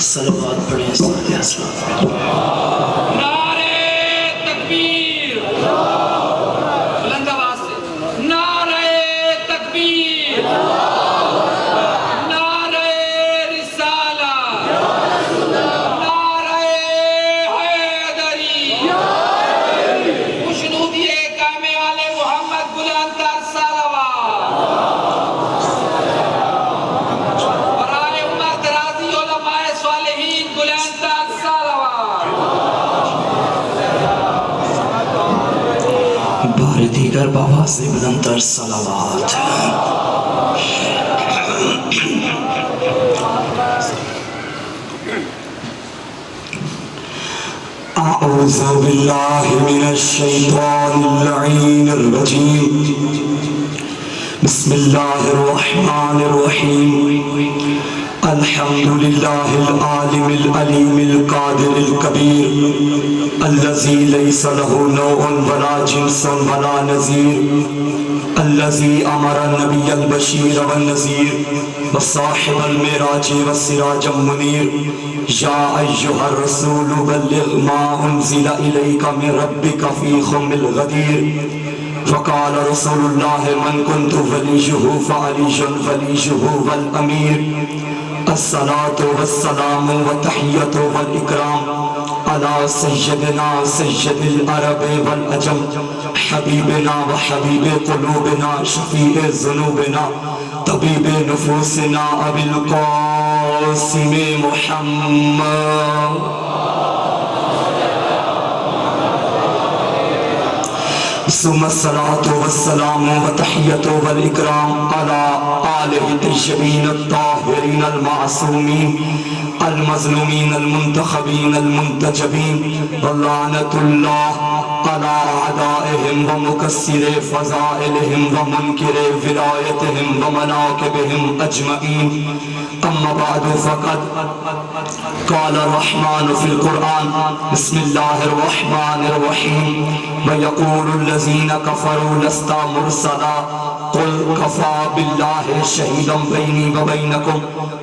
صلوات پڑھیں صلی اللہ نعرہ تکبیر، بلند آواز سے نعرہ تکبیر، نعرہ رسالہ، نعرہ حیدری، خوشنودی کام آل محمد بلند تر صلوات، برائے عمر درازی علماء صالحین بلند تر صلوات۔ بار دیگر بآواز بلند تر صلوات۔ اعوذ باللہ من الشیطان اللعین الرجیم، بسم اللہ الرحمن الرحیم، الحمد للہ العالم العلیم القادر الکبیر، الذی لیس له نوع ولا جنس ولا نظیر، الذی امر النبی البشیر والنذیر وصاحب المعراج والسراج المنیر، یا ایہا الرسول بلغ ما انزل الیک من ربک فی خم الغدیر، وقال رسول اللہ من كنت ولیہ فعلی ولیہ والامیر، الصلاة والسلام والتحیۃ والاکرام علی سیدنا سید العرب والعجم، حبیبنا وحبیب قلوبنا شفیع ذنوبنا طبیب نفوسنا ابی القاسم محمد، ثم الصلاة والسلام والتحیۃ والاکرام علی آلہ الطیبین الطاہرین المعصومین المظلومین المنتخبین المنتجبین، ولعنۃ اللہ علی اعدائہم ومکسر فضائلہم ومنکر ولایتہم ومناکبہم اجمعین، اما بعد فقد قال الرحمن فی القرآن بسم اللہ الرحمن الرحیم، وَيَقُولُ الَّذِينَ كَفَرُوا لَسْتَ مُرْسَلًا قُلْ كَفَى بِاللَّهِ شَهِيدًا بَيْنِي وَبَيْنَكُمْ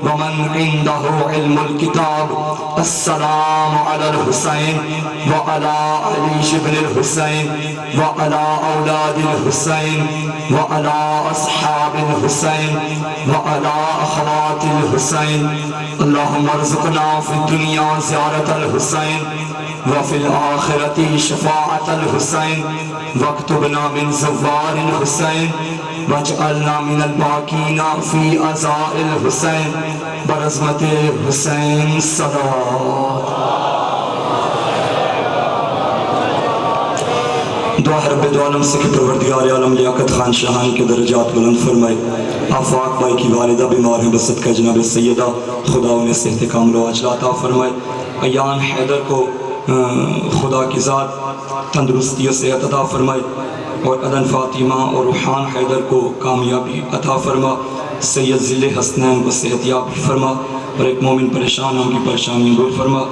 وَمَنْ عِنْدَهُ عِلْمُ الْكِتَابِ، السلام علی الحسین وعلی علی بن الحسین وعلی اولاد الحسین وعلی اصحاب الحسین وعلی اخوات الحسین، اللہم ارزقنا فی الدنیا زیارت الحسین وفي الآخرة شفاعة الحسين، واكتبنا من زوار الحسين واجعلنا من الباقين في عزاء الحسين برزمة الحسين صلوات۔ دعا ہے رب دو عالم سے کہ پروردگار عالم لیاقت خان شاہان کے درجات بلند فرمائے، آفاق بھائی کی والدہ بیمار ہیں بسط کا جناب سیدہ خدا انہیں صحت کامل و عاجلہ عطا فرمائے، ایان حیدر کو خدا کی ذات تندرستی و صحت عطا فرمائے، اور عدن فاطمہ اور روحان حیدر کو کامیابی عطا فرما، سید ذل حسنین کو صحت یاب فرما، اور ایک مومن پریشان ان کی پریشانی دور فرما۔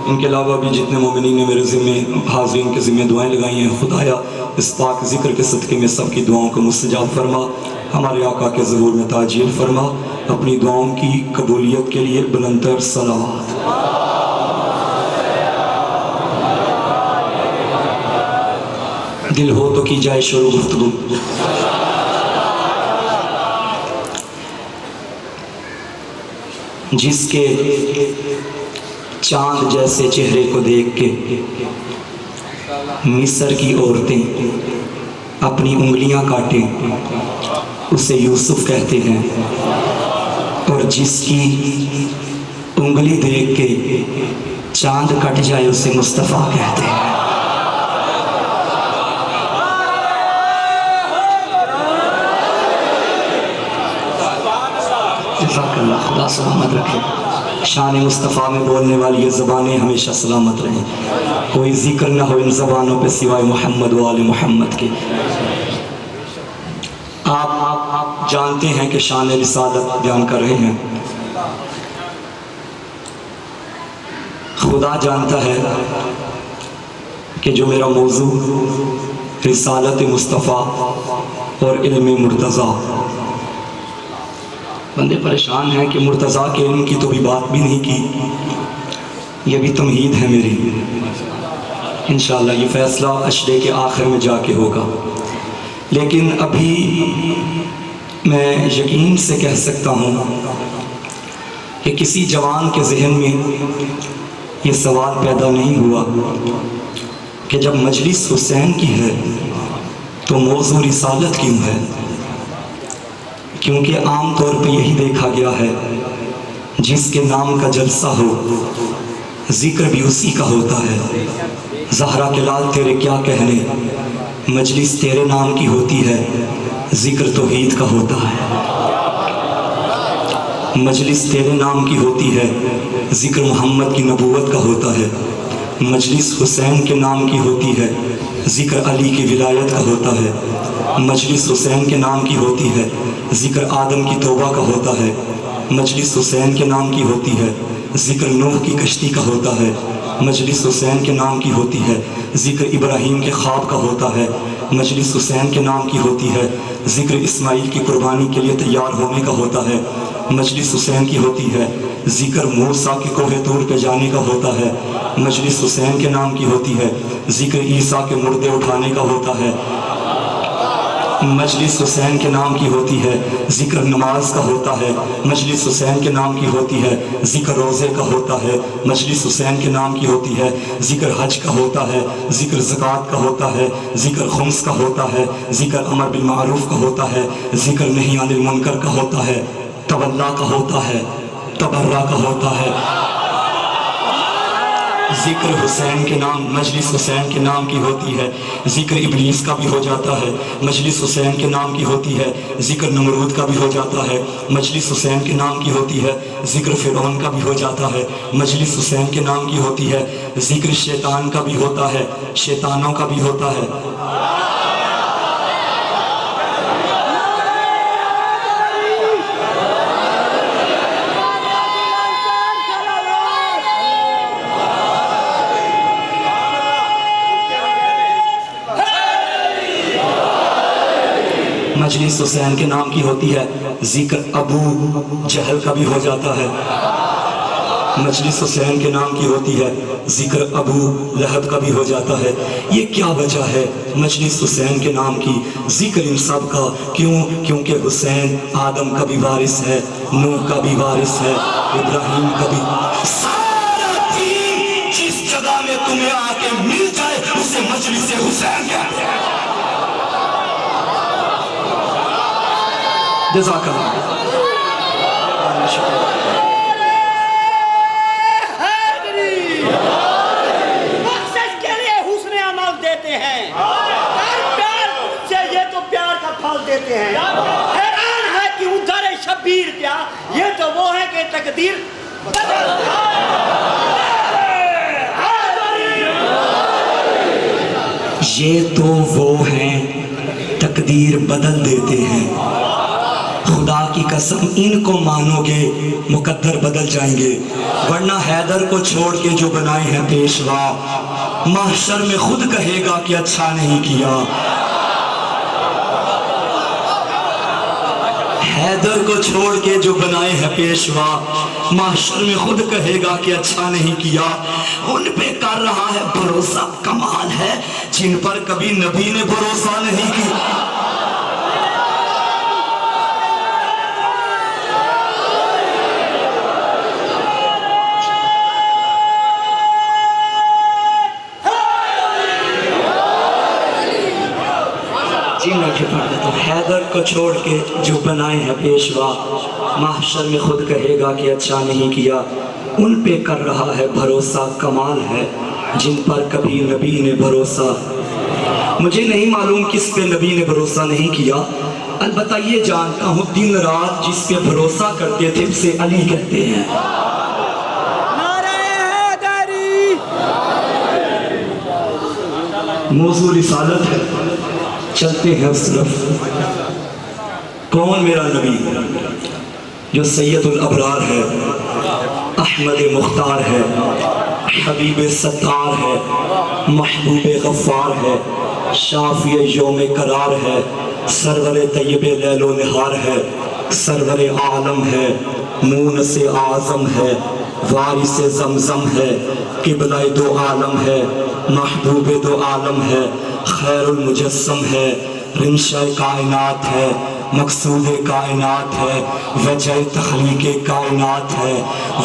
ان کے علاوہ بھی جتنے مومنین نے میرے ذمہ حاضرین کے ذمہ دعائیں لگائی ہیں، خدایا اس پاک ذکر کے صدقے میں سب کی دعاؤں کو مستجاب فرما، ہمارے آقا کے ظہور میں تاجیل فرما، اپنی دعاؤں کی قبولیت کے لیے بلند تر صلوات۔ دل ہو تو کی جائے شروع گفتگو۔ جس کے چاند جیسے چہرے کو دیکھ کے مصر کی عورتیں اپنی انگلیاں کاٹیں اسے یوسف کہتے ہیں، اور جس کی انگلی دیکھ کے چاند کٹ جائے اسے مصطفیٰ کہتے ہیں۔ اللہ خدا سلامت رکھے، شان مصطفیٰ میں بولنے والی یہ زبانیں ہمیشہ سلامت رہیں، کوئی ذکر نہ ہو ان زبانوں پہ سوائے محمد و آل محمد کے۔ آپ جانتے ہیں کہ شان رسالت بیان کر رہے ہیں، خدا جانتا ہے کہ جو میرا موضوع رسالت مصطفیٰ اور علم مرتضیٰ، بندے پریشان ہیں کہ مرتضیٰ کے علم کی تو بھی بات بھی نہیں کی، یہ بھی تمہید ہے میری، انشاءاللہ یہ فیصلہ اشرے کے آخر میں جا کے ہوگا، لیکن ابھی میں یقین سے کہہ سکتا ہوں کہ کسی جوان کے ذہن میں یہ سوال پیدا نہیں ہوا کہ جب مجلس حسین کی ہے تو موضوع رسالت کیوں ہے؟ کیونکہ عام طور پہ یہی دیکھا گیا ہے، جس کے نام کا جلسہ ہو ذکر بھی اسی کا ہوتا ہے۔ زہرا کے لال تیرے کیا کہنے، مجلس تیرے نام کی ہوتی ہے، ذکر توحید کا ہوتا ہے۔ مجلس تیرے نام کی ہوتی ہے، ذکر محمد کی نبوت کا ہوتا ہے۔ مجلس حسین کے نام کی ہوتی ہے، ذکر علی کی ولایت کا ہوتا ہے۔ مجلس حسین کے نام کی ہوتی ہے، ذکر آدم کی توبہ کا ہوتا ہے۔ مجلس حسین کے نام کی ہوتی ہے، ذکر نوح کی کشتی کا ہوتا ہے۔ مجلس حسین کے نام کی ہوتی ہے، ذکر ابراہیم کے خواب کا ہوتا ہے۔ مجلس حسین کے نام کی ہوتی ہے، ذکر اسماعیل کی قربانی کے لیے تیار ہونے کا ہوتا ہے۔ مجلس حسین کی ہوتی ہے، ذکر موسیٰ کے کوہ طور پہ جانے کا ہوتا ہے۔ مجلس حسین کے نام کی ہوتی ہے، ذکر عیسیٰ کے مردے اٹھانے کا ہوتا ہے۔ مجلس حسین کے نام کی ہوتی ہے، ذکر نماز کا ہوتا ہے۔ مجلس حسین کے نام کی ہوتی ہے، ذکر روزے کا ہوتا ہے۔ مجلس حسین کے نام کی ہوتی ہے، ذکر حج کا ہوتا ہے، ذکر زکوٰۃ کا ہوتا ہے، ذکر خمس کا ہوتا ہے، ذکر امر بالمعروف کا ہوتا ہے، ذکر نہی عن المنکر کا ہوتا ہے، تولا کا ہوتا ہے، تبرہ کا ہوتا ہے۔ ذکر حسین کے نام، مجلس حسین کے نام کی ہوتی ہے، ذکر ابلیس کا بھی ہو جاتا ہے۔ مجلس حسین کے نام کی ہوتی ہے، ذکر نمرود کا بھی ہو جاتا ہے۔ مجلس حسین کے نام کی ہوتی ہے، ذکر فرعون کا بھی ہو جاتا ہے۔ مجلس حسین کے نام کی ہوتی ہے، ذکر شیطان کا بھی ہوتا ہے، شیطانوں کا بھی ہوتا ہے۔ مجلس حسین کے نام کی ہوتی ہے، ذکر ابو جہل کا بھی ہو جاتا ہے۔ مجلس حسین کے نام کی ہوتی ہے، ذکر ابو لہب کا بھی ہو جاتا ہے۔ یہ کیا وجہ ہے مجلس حسین کے نام کی، ذکر ان سب کا؟ کیونکہ حسین آدم کا بھی وارث ہے، نوح کا بھی وارث ہے، ابراہیم کا بھی۔ سارا دین جس جگہ میں تمہیں آ کے مل جائے اسے مجلس حسین کہتے ہیں۔ جزاک اللہ۔ مقصد کے لیے حسن عمل دیتے ہیں، پیار سے یہ تو پیار کا پھل دیتے ہیں۔ حیران ہے کہ ادھر شبیر کیا، یہ تو وہ ہے کہ تقدیر بدل دے۔ یہ تو وہ ہیں تقدیر بدل دیتے ہیں۔ خدا کی قسم ان کو مانو گے مقدر بدل جائیں گے، ورنہ حیدر کو چھوڑ کے جو بنائے ہیں پیشوا، محشر میں خود کہے گا کہ اچھا نہیں کیا۔ حیدر کو چھوڑ کے جو بنائے ہیں پیشوا، محشر میں خود کہے گا کہ اچھا نہیں کیا۔ ان پہ کر رہا ہے بھروسہ، کمال ہے جن پر کبھی نبی نے بھروسہ نہیں کیا۔ حیدر کو چھوڑ کے جو بنائے ہیں پیشوا، محشر میں خود کہے گا کہ اچھا نہیں کیا۔ ان پہ کر رہا ہے بھروسہ، کمال ہے جن پر کبھی نبی نے بھروسہ۔ مجھے نہیں معلوم کس پہ نبی نے بھروسہ نہیں کیا، البتہ یہ جانتا ہوں دن رات جس پہ بھروسہ کرتے تھے اسے علی کہتے ہیں۔ موضوع رسالت ہے، چلتے ہیں اس طرف۔ کون میرا نبی جو سید الابرار ہے، احمد مختار ہے، حبیب ستار ہے، محبوب غفار ہے، شافی یوم قرار ہے، سرور طیب لیل و نہار ہے، سرور عالم ہے، مونس اعظم ہے، وارث زمزم ہے، قبلہ دو عالم ہے، محبوب دو عالم ہے، خیر المجسم ہے، رنشہ کائنات ہے، مقصود کائنات ہے، وجہ تخلیق کائنات ہے،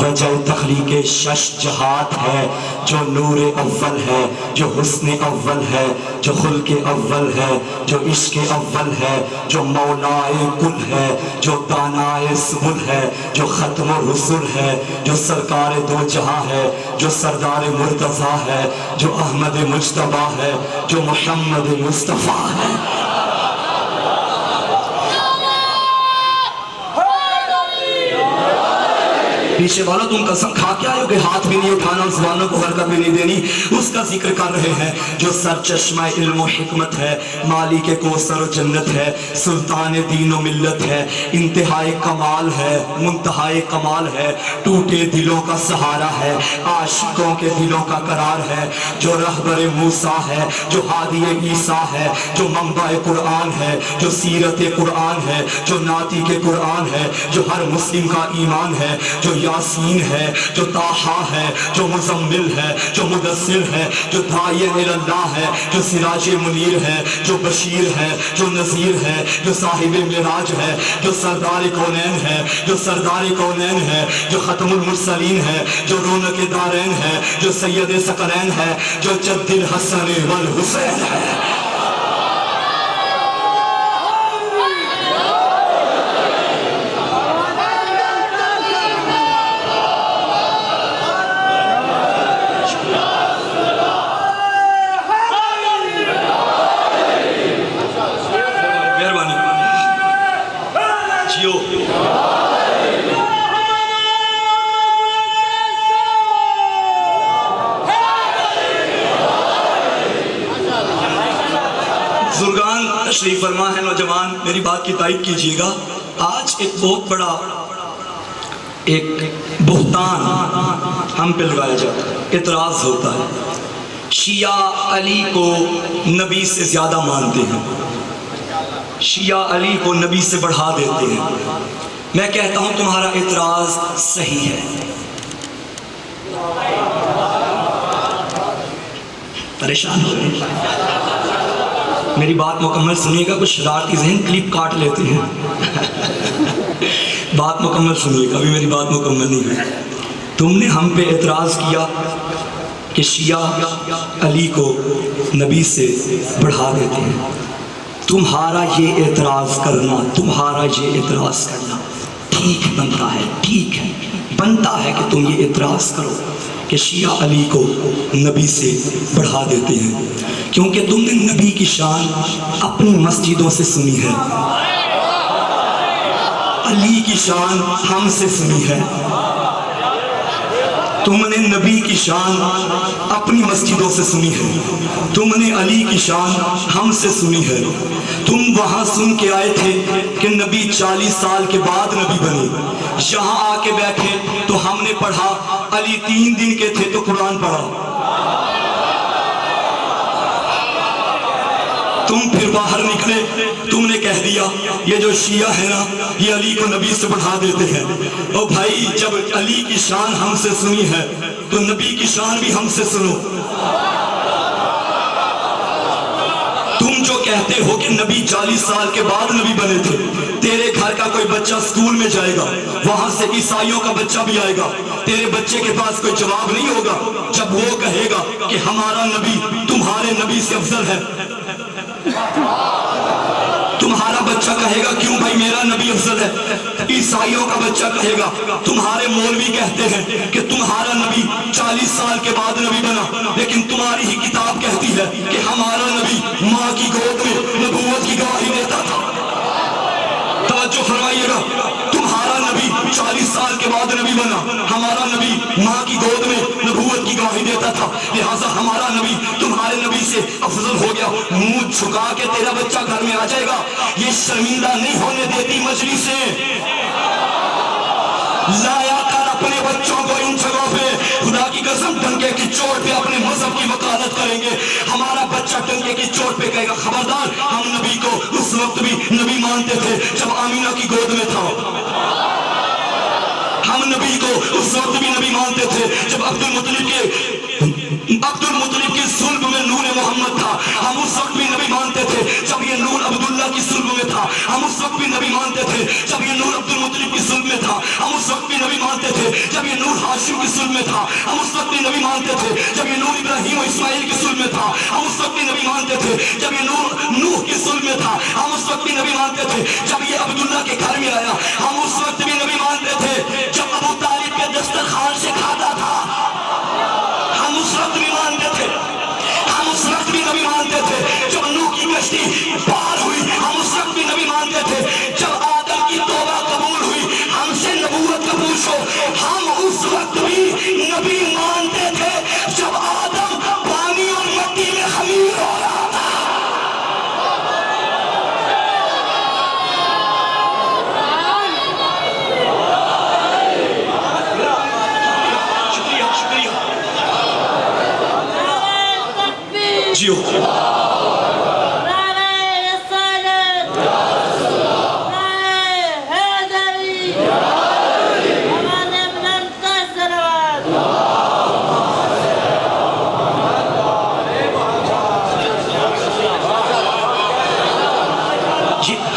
وجہ تخلیق شش جہات ہے، جو نور اول ہے، جو حسن اول ہے، جو خلق اول ہے، جو عشق اول ہے، جو مولائے کل ہے، جو دانائے سبل ہے، جو ختم الرسل ہے، جو سرکار دو جہاں ہے، جو سردار مرتضیٰ ہے، جو احمد مجتبیٰ ہے، جو محمد مصطفیٰ ہے۔ پیچھے والوں تم قسم کھا کے آئے ہو کہ ہاتھ بھی نہیں اٹھانا اور زبانوں کو حرکت بھی نہیں دینی، اس کا ذکر کر رہے ہیں جو سرچشمہ علم و حکمت ہے، مالک کوثر و جنت ہے، سلطان دین و ملت ہے، انتہائی کمال ہے، منتہائی کمال ہے، ٹوٹے دلوں کا سہارا ہے، عاشقوں کے دلوں کا قرار ہے، جو رہبر موسیٰ ہے، جو ہادی عیسیٰ ہے، جو منبع قرآن ہے، جو سیرت قرآن ہے، جو ناطق کے قرآن ہے، جو ہر مسلم کا ایمان ہے، جو یاسین ہے، جو طٰہٰ ہے، جو مزمل ہے، جو مدثر ہے، جو داعی اللہ ہے، جو سراج منیر ہے، جو بشیر ہے، جو نذیر ہے، جو صاحب معراج ہے، جو سردار کونین ہے، جو سردار کونین ہے، جو ختم المرسلین ہے، جو رونق دارین ہے، جو سید ثقلین ہے، جو جد الحسن والحسین ہے۔ بزرگان تشریف فرما ہے، نوجوان میری بات کی تائید کیجیے گا۔ آج ایک بہت بڑا ایک بہتان ہم پہ لگایا جاتا ہے، اعتراض ہوتا ہے، شیعہ علی کو نبی سے زیادہ مانتے ہیں، شیعہ علی کو نبی سے بڑھا دیتے ہیں۔ میں کہتا ہوں تمہارا اعتراض صحیح ہے۔ پریشان ہو رہے ہیں، میری بات مکمل سنیے گا، کچھ شرارتی ذہن کلپ کاٹ لیتے ہیں۔ بات مکمل سنیے گا، ابھی میری بات مکمل نہیں ہوئی۔ تم نے ہم پہ اعتراض کیا کہ شیعہ علی کو نبی سے بڑھا دیتے ہیں۔ تمہارا یہ اعتراض کرنا ٹھیک بنتا ہے، ٹھیک ہے، بنتا ہے کہ تم یہ اعتراض کرو کہ شیعہ علی کو نبی سے بڑھا دیتے ہیں، کیونکہ تم نے نبی کی شان اپنی مسجدوں سے سنی ہے، علی کی شان ہم سے سنی ہے۔ تم نے نبی کی شان اپنی مسجدوں سے سنی ہے، تم نے علی کی شان ہم سے سنی ہے۔ تم وہاں سن کے آئے تھے کہ نبی 40 سال کے بعد نبی بنے، یہاں آ کے بیٹھے تو ہم نے پڑھا علی 3 دن کے تھے تو قرآن پڑھا۔ تم پھر باہر نکلے، تم نے کہہ دیا یہ جو شیعہ ہے نا یہ علی کو نبی سے بڑھا دیتے ہیں۔ او بھائی، جب علی کی شان ہم سے سنی ہے تو نبی کی شان بھی ہم سے سنو۔ تم جو کہتے ہو کہ نبی 40 سال کے بعد نبی بنے تھے، تیرے گھر کا کوئی بچہ سکول میں جائے گا، وہاں سے عیسائیوں کا بچہ بھی آئے گا، تیرے بچے کے پاس کوئی جواب نہیں ہوگا جب وہ کہے گا کہ ہمارا نبی تمہارے نبی سے افضل ہے۔ تمہارا بچہ کہے گا کیوں بھائی میرا نبی افضل ہے۔ عیسائیوں کا بچہ کہے گا تمہارے مولوی کہتے ہیں کہ تمہارا نبی 40 سال کے بعد نبی بنا، لیکن تمہاری ہی کتاب کہتی ہے کہ ہمارا نبی ماں کی گود میں نبوت کی گواہی دیتا تھا۔ توجہ فرمائیے گا، تمہارا نبی 40 سال کے بعد نبی بنا، ہمارا نبی ماں کی گود میں نبوت کی گواہی دیتا تھا، لہٰذا ہمارا نبی تمہارے نبی سے افضل ہو گیا۔ منہ جھکا کے تیرا بچہ گھر میں آ جائے گا، یہ شرمندہ نہیں ہونے دیتی مجلس سے۔ لایا کر اپنے بچوں کو ان جگہوں پہ، خدا کی قسم ڈنکے کی چوٹ پہ اپنے مذہب کی وکالت کریں گے۔ ہمارا بچہ ڈنکے کی چوٹ پہ کہے گا خبردار، ہم نبی کو اس وقت بھی نبی مانتے تھے جب آمینہ کی گود میں تھا، ہم نبی کو کو اس وقت بھی نبی مانتے تھے جب عبد المطلب کے صلب میں نور محمد تھا، ہم اس وقت بھی نبی مانتے تھے جب یہ نور عبداللہ کی صلب میں تھا، ہم اس وقت بھی نبی مانتے تھے جب یہ نور عبد المطلب کی صلب میں تھا، ہم اس وقت بھی نبی مانتے تھے جب یہ نور ہاشم کی صلب میں تھا، ہم اس وقت بھی نبی مانتے تھے جب یہ نور ابراہیم و اسماعیل کی صلب میں تھا، ہم اس وقت بھی نبی مانتے تھے جب یہ نور نوح کی صلب میں تھا، ہم اس وقت بھی نبی مانتے تھے جب یہ عبداللہ کے گھر میں آیا، ہم اس وقت بھی نبی مانتے تھے جب ابو طالب کے دسترخوان سے کھاتا تھا، ہم اس وقت بھی مانتے تھے، ہم اس وقت بھی نبی مانتے تھے جب نوح کی کشتی پار ہوئی، ہم اس وقت بھی نبی مانتے تھے جب آدم کی توبہ قبول ہوئی، ہم سے نبوت کا پوچھو، ہم اس وقت بھی نبی مانتے تھے جب آدم پانی اور مٹی میں خمیر ہو رہا تھا۔ جیو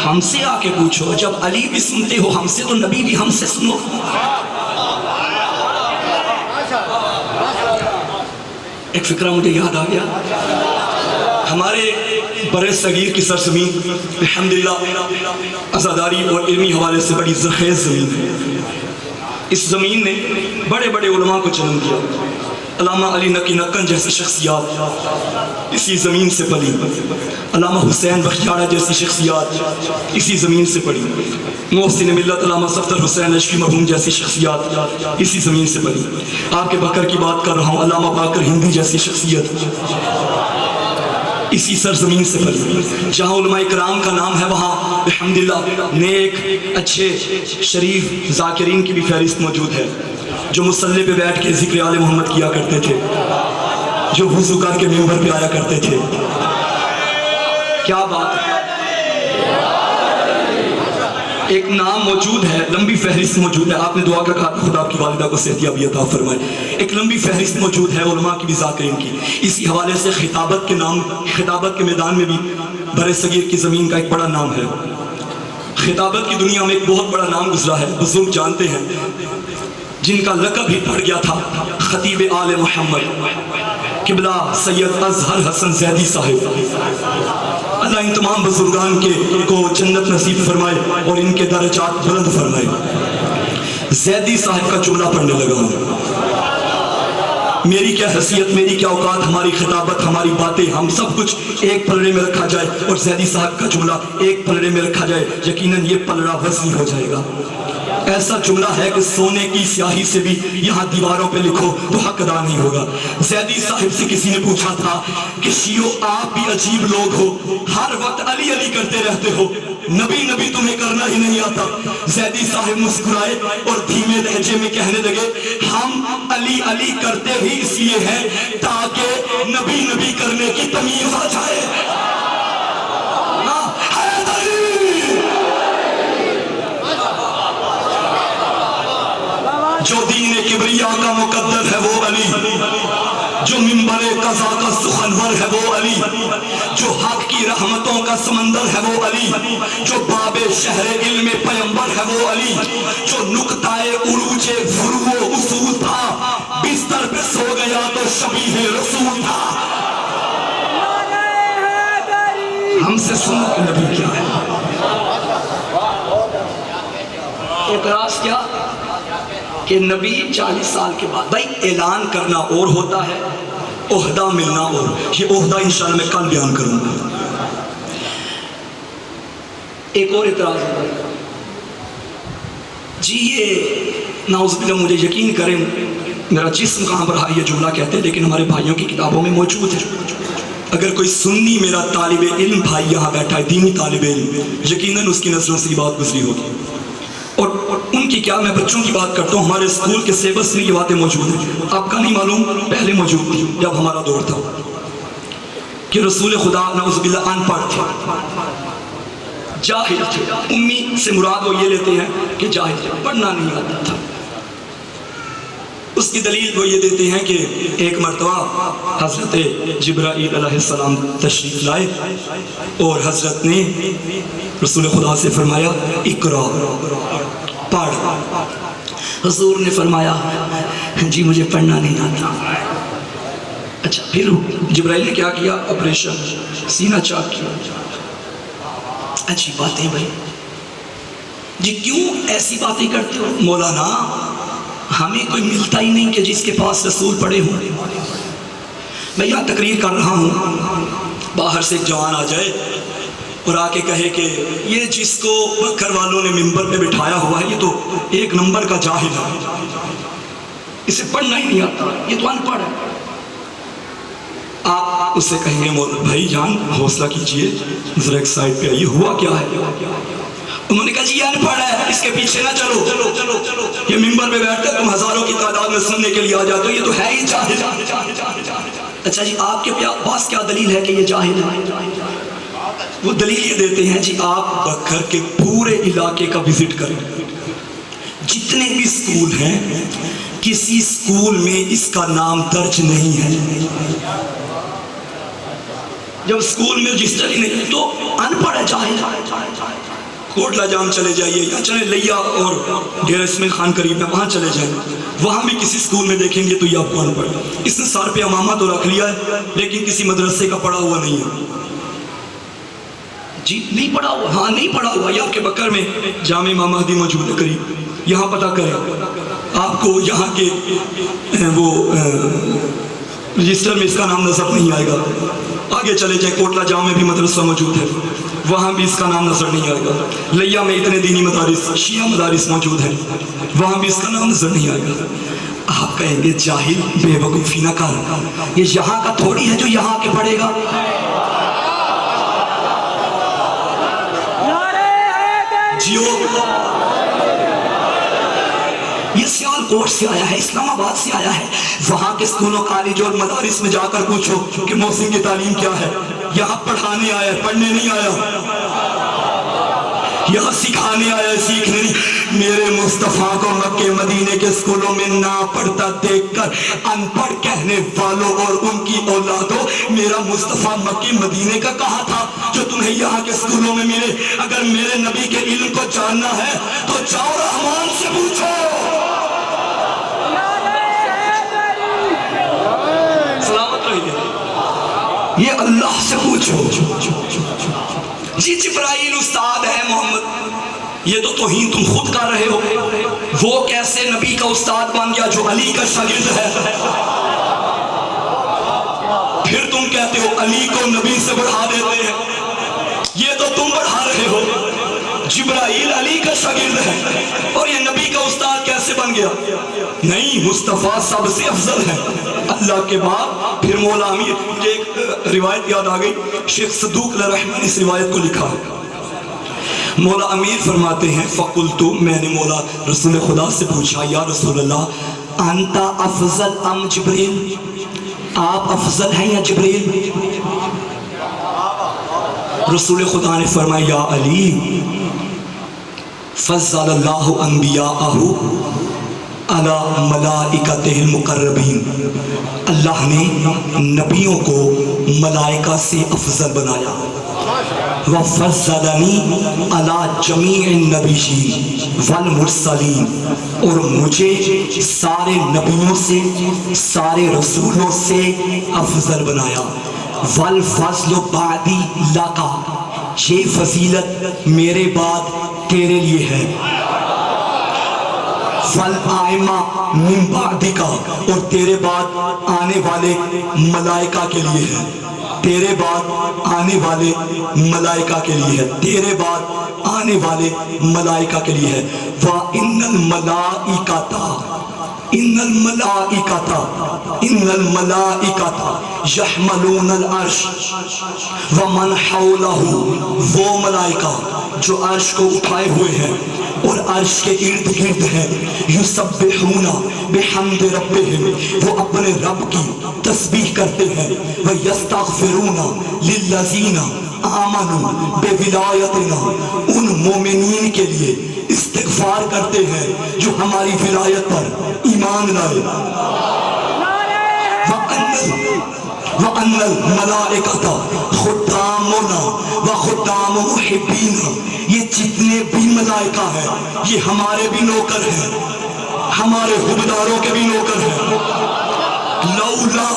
ہم سے آ کے پوچھو، جب علی بھی سنتے ہو ہم سے تو نبی بھی ہم سے سنو۔ ایک فکرہ مجھے یاد آ گیا، ہمارے برِ صغیر کی سرزمین الحمدللہ عزاداری اور علمی حوالے سے بڑی زرخیز زمین ہے۔ اس زمین نے بڑے بڑے علماء کو جنم دیا، علامہ علی نقی نقن جیسی شخصیات اسی زمین سے پلی، علامہ حسین بختیارہ جیسی شخصیات اسی زمین سے پلی، محسن ملت علامہ صفدر حسین عشقی مرحوم جیسی شخصیات اسی زمین سے پلی۔ آپ کے بکر کی بات کر رہا ہوں، علامہ باقر ہندی جیسی شخصیت اسی سرزمین سے پلی۔ جہاں علماء کرام کا نام ہے وہاں الحمدللہ نیک اچھے شریف ذاکرین کی بھی فہرست موجود ہے، جو مصلی پہ بیٹھ کے ذکر آل محمد کیا کرتے تھے، جو وضو کر کے منبر پہ آیا کرتے تھے۔ کیا بات ہے، ایک نام موجود ہے، لمبی فہرست موجود ہے۔ آپ نے دعا کا کہا خدا آپ کی والدہ کو صحتیابی عطا فرمائے۔ ایک لمبی فہرست موجود ہے علماء کی بھی ذاکرین کی۔ اسی حوالے سے خطابت کے میدان میں بھی برِ صغیر کی زمین کا ایک بڑا نام ہے۔ خطابت کی دنیا میں ایک بہت بڑا نام گزرا ہے، بزرگ جانتے ہیں، جن کا لقب ہی پڑ گیا تھا خطیب آل محمد قبلہ سید اظہر حسن زیدی صاحب۔ اللہ ان تمام بزرگان کو جنت نصیب فرمائے اور ان کے درجات بلند فرمائے۔ زیدی صاحب کا جملہ پڑھنے لگا ہوں، میری کیا حیثیت، میری کیا اوقات، ہماری خطابت، ہماری باتیں، ہم سب کچھ ایک پلڑے میں رکھا جائے اور زیدی صاحب کا جملہ ایک پلڑے میں رکھا جائے، یقیناً یہ پلڑا وزنی ہو جائے گا۔ ایسا جملہ ہے کہ سونے کی سیاہی سے بھی یہاں دیواروں پہ لکھو تو حق ادا نہیں ہوگا۔ زیدی صاحب سے کسی نے پوچھا تھا کہ شیعو آپ بھی عجیب لوگ ہو، ہر وقت علی علی کرتے رہتے ہو، نبی نبی تمہیں کرنا ہی نہیں آتا۔ زیدی صاحب مسکرائے اور دھیمے لہجے میں کہنے لگے، ہم علی علی کرتے ہی اس لیے ہیں تاکہ نبی نبی کرنے کی تمیز آ جائے۔ جو دین کبریا کا مقدر ہے وہ علی، جو منبر قضا کا سخنور ہے وہ علی، جو حق کی رحمتوں کا سمندر ہے وہ علی، جو باب شہر علم پیمبر ہے وہ علی، جو نقطۂ عروج فروع و اصول تھا، بستر پہ سو گیا تو شبیہ رسول تھا۔ ہم سے سنو کہ نبی کیا ہے۔ اعتراض کیا کہ نبی 40 سال کے بعد، بھائی اعلان کرنا اور ہوتا ہے، عہدہ ملنا اور، یہ عہدہ انشاءاللہ میں کل بیان کروں گا۔ ایک اور اعتراض ہوتا ہے جی، یہ نعوذ باللہ مجھے یقین کریں میرا جسم کہاں پر ہے یہ جملہ کہتے ہیں، لیکن ہمارے بھائیوں کی کتابوں میں موجود ہے۔ اگر کوئی سنی میرا طالب علم بھائی یہاں بیٹھا ہے، دینی طالب علم، یقیناً اس کی نظروں سے یہ بات گزری ہوگی۔ اور ان کی کیا، میں بچوں کی بات کرتا ہوں، ہمارے اسکول کے سیبس میں یہ باتیں موجود ہیں، آپ کا نہیں معلوم، پہلے موجود تھی جب ہمارا دور تھا، کہ رسول خدا نعوذ باللہ ان پڑھ تھے، جاہل تھے۔ امی سے مراد وہ یہ لیتے ہیں کہ جاہل تھے، پڑھنا نہیں آتا تھا۔ اس کی دلیل وہ یہ دیتے ہیں کہ ایک مرتبہ حضرت جبرائیل علیہ السلام تشریف لائے اور حضرت نے رسول خدا سے فرمایا اقرا، پڑھ۔ حضور نے فرمایا جی مجھے پڑھنا نہیں آتا۔ اچھا، پھر جبرائیل نے کیا کیا؟ آپریشن سینہ چاک کیا۔ اچھی باتیں بھائی جی، کیوں ایسی باتیں کرتے ہو؟ مولانا ہمیں کوئی ملتا ہی نہیں کہ جس کے پاس رسول پڑے ہوں۔ میں یہاں تقریر کر رہا ہوں، باہر سے ایک جوان آ جائے اور آ کے کہے کہ یہ جس کو بکر والوں نے ممبر پہ بٹھایا ہوا ہے یہ تو ایک نمبر کا جاہل ہے، اسے پڑھنا ہی نہیں آتا، یہ تو ان پڑھ ہے۔ آپ اس سے کہیں گے بھائی جان حوصلہ کیجئے، ذرا ایک سائڈ پہ آئیے، ہوا کیا ہے؟ انہوں نے کہا جی یہ ان پڑھ ہے، اس کے پیچھے نہ چلو، یہ ممبر پہ بیٹھتے تم ہزاروں کی تعداد میں سننے کے لیے آ جاتے ہو، یہ تو ہے ہی جاہل۔ اچھا جی، آپ کے پاس کیا دلیل ہے کہ یہ جاہل ہے؟ وہ دلیل یہ دیتے ہیں جی آپ بکر کے پورے علاقے کا وزٹ کریں، جتنے بھی سکول ہیں کسی سکول میں اس کا نام درج نہیں ہے۔ جب سکول میں رجسٹر ہی نہیں تو ان پڑھ ہے، جاہل۔ کوٹلہ جام چلے جائیے یا چلے لیا اور ڈیرہ اسماعیل خان قریب میں وہاں چلے جائیں، وہاں بھی کسی سکول میں دیکھیں گے تو یہ آپ کو ان پڑھ۔ اس نے سر پہ امامہ تو رکھ لیا ہے لیکن کسی مدرسے کا پڑھا ہوا نہیں ہے۔ جی نہیں پڑھا ہوا، ہاں نہیں پڑھا ہوا، یہ آپ کے بکر میں جامع امام مہدی موجود ہے قریب، یہاں پتہ کریں، آپ کو یہاں کے وہ رجسٹر میں اس کا نام نظر نہیں آئے گا۔ آگے چلے جائیں، کوٹلہ جام میں بھی مدرسہ موجود ہے، وہاں بھی اس کا نام نظر نہیں آئے گا۔ لیا میں اتنے دینی مدارس شیعہ مدارس موجود ہیں، وہاں بھی اس کا نام نظر نہیں آئے گا۔ آپ کہیں گے جاہل بے وقوفی نہ کر، یہ یہاں کا تھوڑی ہے جو یہاں کے پڑھے گا۔ جیو یہ سیال کوٹ سے آیا ہے، اسلام آباد سے آیا ہے، وہاں کے سکولوں کالج اور مدارس میں جا کر پوچھو کہ محسن کی تعلیم کیا ہے۔ یہاں پڑھانے آیا ہے، پڑھنے نہیں آیا، یہاں سکھانے آیا ہے، سیکھنے نہیں۔ میرے مصطفیٰ کو مکہ مدینے کے سکولوں میں نہ پڑھتا دیکھ کر ان پڑھ کہنے والوں اور ان کی اولادوں، میرا مصطفیٰ مکہ مدینے کا کہا تھا جو تمہیں یہاں کے سکولوں میں ملے۔ اگر میرے نبی کے علم کو جاننا ہے تو جاؤ رحمان سے پوچھو، سلامت رہیے، یہ اللہ سے پوچھو۔ جی جبرائیل استاد ہے محمد، یہ تو توہین تم خود کر رہے ہو۔ وہ کیسے نبی کا استاد بن گیا جو علی کا شاگرد ہے؟ پھر تم کہتے ہو علی کو نبی سے بڑھا دیتے ہیں، یہ تو تم بڑھا رہے ہو۔ جبرائیل علی کا شاگرد ہے اور یہ نبی کا استاد کیسے بن گیا؟ نہیں، مصطفیٰ سب سے افضل ہے اللہ کے بعد۔ پھر مولا امیر، مجھے ایک روایت یاد آ گئی، شیخ صدوق علیہ رحمہ نے اس روایت کو لکھا ہے۔ مولا امیر فرماتے ہیں فقلتو، میں نے مولا رسول خدا سے پوچھا یا رسول اللہ انتا افضل ام جبریل، آپ افضل ہیں یا جبریل؟ رسول خدا نے فرمایا یا علی فضل اللہ انبیاءہ علی ملائکتہ المقربین، اللہ نے نبیوں کو ملائکہ سے افضل بنایا۔ وَفَضَّلَنِي عَلَى جَمِيعِ النَّبِيِّينَ وَالْمُرْسَلِينَ، اور مجھے سارے نبیوں سے سارے رسولوں سے افضل بنایا۔ وَالْفَضْلُ بَعْدِي لَكَ، یہ فضیلت میرے بعد تیرے لیے ہے۔ وَالْآئِمَةُ مِن بَعْدِكَ، اور تیرے بعد آنے والے ملائکہ کے لیے ہے، تیرے بعد آنے والے ملائکہ کے لیے ہے، تیرے بعد آنے والے ملائکہ کے لیے ہے۔ وَإِنَّ الْمَلَائِكَةَ ان الملائکۃ یحملون العرش ومن حولہ، وہ ملائکہ جو عرش کو اٹھائے ہوئے ہیں اور عرش کے ارد گرد ہیں، یسبحون بحمد ربہم، وہ اپنے رب کی تسبیح کرتے ہیں، ویستغفرون للذین آمنوا بولایتنا، ان مومنین کے لیے استغفار کرتے ہیں جو ہماری ولایت پر ایمان لائے. وَأَنَّ الْمَلَائِكَةَ خُدَّامُنَا وَخُدَّامُ مُحِبِّينَ. یہ جتنے بھی ملائکہ ہیں یہ ہمارے بھی نوکر ہیں, ہمارے حبداروں کے بھی نوکر ہیں. لولا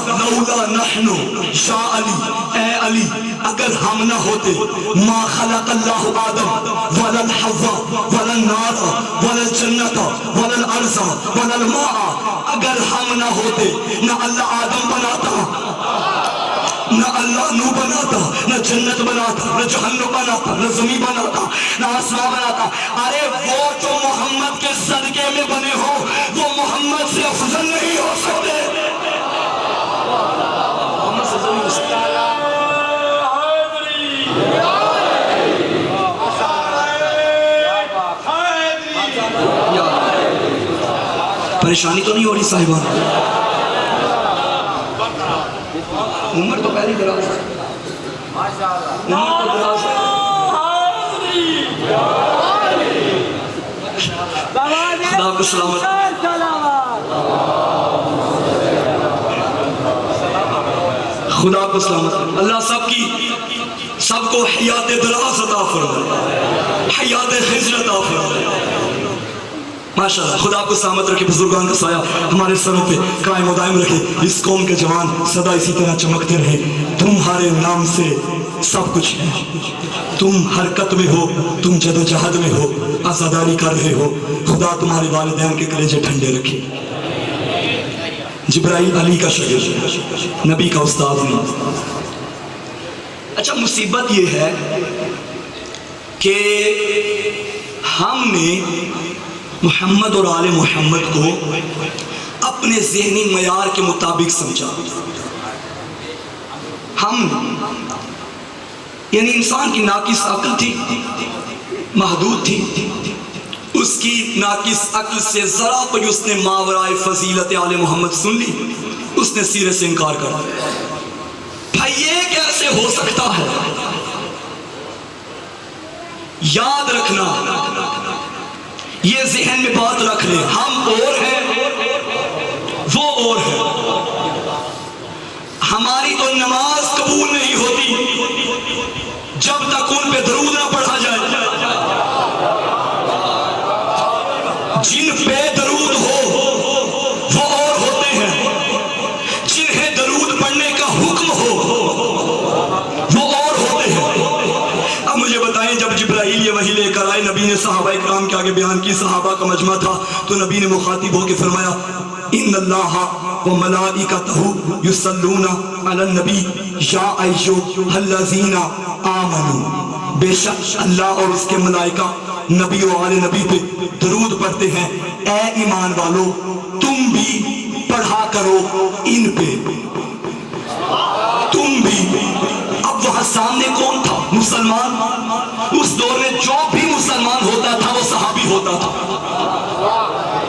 نحنو یا علی, اے علی اگر ہم نہ ہوتے, ما خلق اللہ آدم ولا الحوا ولا النار ولا الجنت ولا الارض ولا الماء. اگر ہم نہ ہوتے نہ اللہ آدم بناتا, نہ اللہ نو بناتا, نہ جنت بناتا, نہ جہنم بناتا, نہ زمین بناتا, نہ آسمان بناتا. ارے وہ جو محمد کے صدقے میں بنے ہو وہ محمد سے افضل نہیں ہو سکتے. پریشانی تو نہیں ہو رہی صاحبان؟ عمر تو پہلی دراز ہے, عمر تو دراز ہے. خدا کو سلامت. خدا کو سلامت. اللہ سب کو حیات دراز عطا فرمائے, حیات خضر عطا فرمائے. ماشاءاللہ. خدا کو سلامت رکھے, بزرگان کا سایہ ہمارے سروں پہ قائم و دائم رکھے. اس قوم کے جوان سدا اسی طرح چمکتے رہے. تمہارے نام سے سب کچھ ہے. تم حرکت میں ہو, تم جد و جہد میں ہو, عزاداری کر رہے ہو. خدا تمہارے والدین کے کلیجے ٹھنڈے رکھے. جبرائیل علی کا شاگرد, نبی کا استاد نہیں. اچھا مصیبت یہ ہے کہ ہم نے محمد اور آل محمد کو اپنے ذہنی معیار کے مطابق سمجھا. ہم یعنی انسان کی ناقص عقل تھی, محدود تھی. اس کی ناقص عقل سے ذرا کوئی اس نے ماورائے فضیلت آل محمد سن لی, اس نے سیرے سے انکار کر دیا. بھائی یہ کیسے ہو سکتا ہے؟ یاد رکھنا, یہ ذہن میں بات رکھ لیں, ہم اور ہیں وہ اور ہیں. ہماری تو نماز قبول نہیں ہوتی جب تک ان پہ درود نہ پڑھا جائے. جن پہ درود ہو وہ اور ہوتے ہیں, جنہیں درود پڑھنے کا حکم ہو وہ اور ہوتے ہیں. اب مجھے بتائیں, جب جبرائیل یہ وحی لے کر آئے, نبی نے صحابہ اکرام کے آگے بیان کی, صحابہ کا مجمع تھا, تو نبی نے مخاطب ہو کے فرمایا ان اللہ و ملائکتہ یصلون علی النبی یا ایھا الذین آمنوا. بے شک اللہ اور اس کے ملائکہ نبی و آل نبی پہ درود پڑھتے ہیں. اے ایمان والو تم بھی پڑھا کرو ان پہ, تم بھی. اب وہاں سامنے کون تھا؟ مسلمان. اس دور میں جو بھی مسلمان ہوتا تھا وہ صحابی ہوتا تھا,